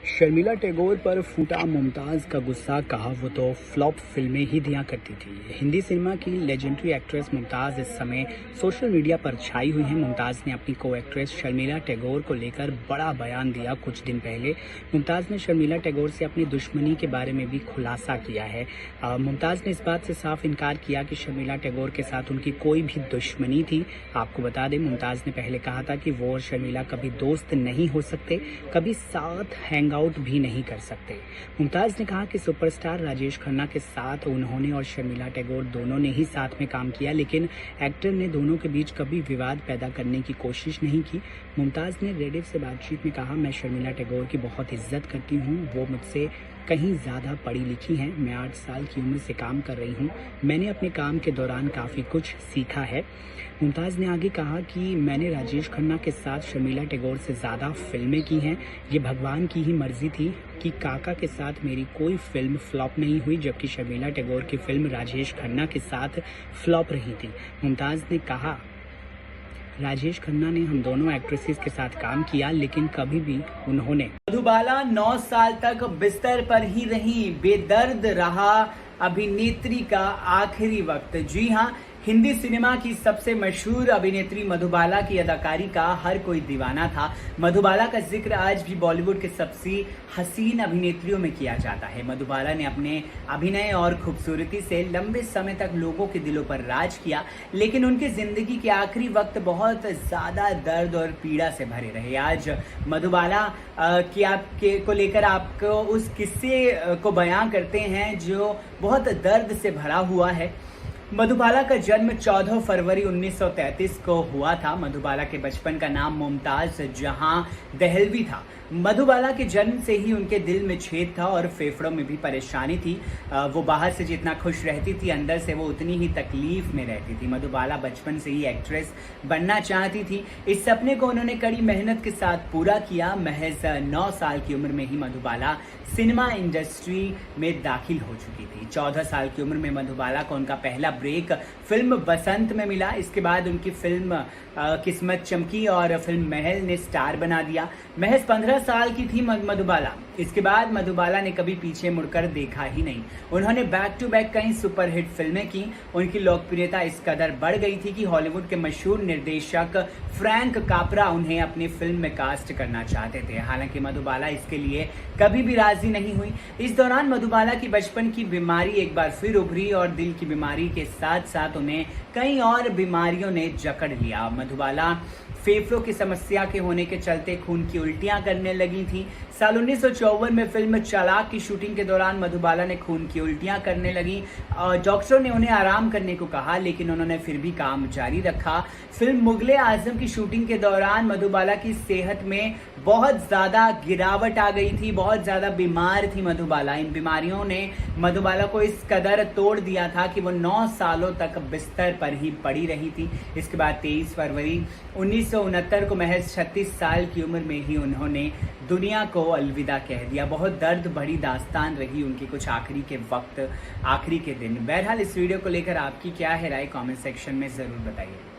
शर्मिला टैगोर पर फूटा मुमताज़ का गुस्सा, कहा वो तो फ्लॉप फिल्में ही दिया करती थी। हिंदी सिनेमा की लेजेंडरी एक्ट्रेस मुमताज़ इस समय सोशल मीडिया पर छाई हुई हैं। मुमताज़ ने अपनी को एक्ट्रेस शर्मिला टैगोर को लेकर बड़ा बयान दिया। कुछ दिन पहले मुमताज़ ने शर्मिला टैगोर से अपनी दुश्मनी के बारे में भी खुलासा किया है। मुमताज़ ने इस बात से साफ इनकार किया कि शर्मिला टैगोर के साथ उनकी कोई भी दुश्मनी थी। आपको बता दें, मुमताज़ ने पहले कहा था कि वो और शर्मिला कभी दोस्त नहीं हो सकते, कभी साथ हैंग आउट भी नहीं कर सकते। मुमताज़ ने कहा कि सुपरस्टार राजेश खन्ना के साथ उन्होंने और शर्मिला टैगोर दोनों ने ही साथ में काम किया, लेकिन एक्टर ने दोनों के बीच कभी विवाद पैदा करने की कोशिश नहीं की। मुमताज़ ने रेडिफ से बातचीत में कहा, मैं शर्मिला टैगोर की बहुत इज्जत करती हूँ, वो मुझसे कहीं ज़्यादा पढ़ी लिखी हैं। मैं 8 साल की उम्र से काम कर रही हूँ। मैंने अपने काम के दौरान काफ़ी कुछ सीखा है। मुमताज़ ने आगे कहा कि मैंने राजेश खन्ना के साथ शर्मिला टैगोर से ज़्यादा फिल्में की हैं। ये भगवान की ही मर्ज़ी थी कि काका के साथ मेरी कोई फिल्म फ्लॉप नहीं हुई, जबकि शर्मिला टैगोर की फिल्म राजेश खन्ना के साथ फ्लॉप रही थी। मुमताज़ ने कहा, राजेश खन्ना ने हम दोनों एक्ट्रेसेस के साथ काम किया, लेकिन कभी भी उन्होंने मधुबाला 9 साल तक बिस्तर पर ही रही, बेदर्द रहा अभिनेत्री का आखिरी वक्त। जी हाँ, हिंदी सिनेमा की सबसे मशहूर अभिनेत्री मधुबाला की अदाकारी का हर कोई दीवाना था। मधुबाला का जिक्र आज भी बॉलीवुड के सबसे हसीन अभिनेत्रियों में किया जाता है। मधुबाला ने अपने अभिनय और खूबसूरती से लंबे समय तक लोगों के दिलों पर राज किया, लेकिन उनकी जिंदगी के आखिरी वक्त बहुत ज्यादा दर्द और पीड़ा से भरे रहे। आज मधुबाला को लेकर आपको उस किस्से को बयां करते हैं जो बहुत दर्द से भरा हुआ है। मधुबाला का जन्म 14 फरवरी 1933 को हुआ था। मधुबाला के बचपन का नाम मुमताज जहां दहलवी था। मधुबाला के जन्म से ही उनके दिल में छेद था और फेफड़ों में भी परेशानी थी। वो बाहर से जितना खुश रहती थी, अंदर से वो उतनी ही तकलीफ में रहती थी। मधुबाला बचपन से ही एक्ट्रेस बनना चाहती थी। इस सपने को उन्होंने कड़ी मेहनत के साथ पूरा किया। महज 9 साल की उम्र में ही मधुबाला सिनेमा इंडस्ट्री में दाखिल हो चुकी थी। 14 साल की उम्र में मधुबाला को उनका पहला ब्रेक फिल्म बसंत में मिला। इसके बाद उनकी फिल्म किस्मत चमकी और फिल्म महल ने स्टार बना दिया। महज 15 साल की थी मधुबाला। इसके बाद मधुबाला ने कभी पीछे मुड़कर देखा ही नहीं। उन्होंने बैक टू बैक कई सुपरहिट फिल्में की। उनकी लोकप्रियता इस कदर बढ़ गई थी कि हॉलीवुड के मशहूर निर्देशक फ्रैंक कापरा उन्हें अपनी फिल्म में कास्ट करना चाहते थे। हालांकि मधुबाला इसके लिए कभी भी राजी नहीं हुई। इस दौरान मधुबाला की बचपन की बीमारी एक बार फिर उभरी और दिल की बीमारी के साथ साथ उन्हें कई और बीमारियों ने जकड़ लिया। मधुबाला फेफड़ों की समस्या के होने के चलते खून की उल्टियां करने लगी थी। साल 1954 में फिल्म चालाक की शूटिंग के दौरान मधुबाला ने खून की उल्टियां करने लगी। डॉक्टरों ने उन्हें आराम करने को कहा, लेकिन उन्होंने फिर भी काम जारी रखा। फिल्म मुगले आजम की शूटिंग के दौरान मधुबाला की सेहत में बहुत ज्यादा गिरावट आ गई थी। बहुत ज्यादा बीमार थी मधुबाला। इन बीमारियों ने मधुबाला को इस कदर तोड़ दिया था कि वो 9 सालों तक बिस्तर पर ही पड़ी रही थी। इसके बाद 23 फरवरी 1969 को महज 36 साल की उम्र में ही उन्होंने दुनिया को अलविदा कह दिया। बहुत दर्द भरी दास्तान रही उनकी कुछ आखिरी के वक्त, आखिरी के दिन। बहरहाल इस वीडियो को लेकर आपकी क्या है राय, कमेंट सेक्शन में जरूर बताइए।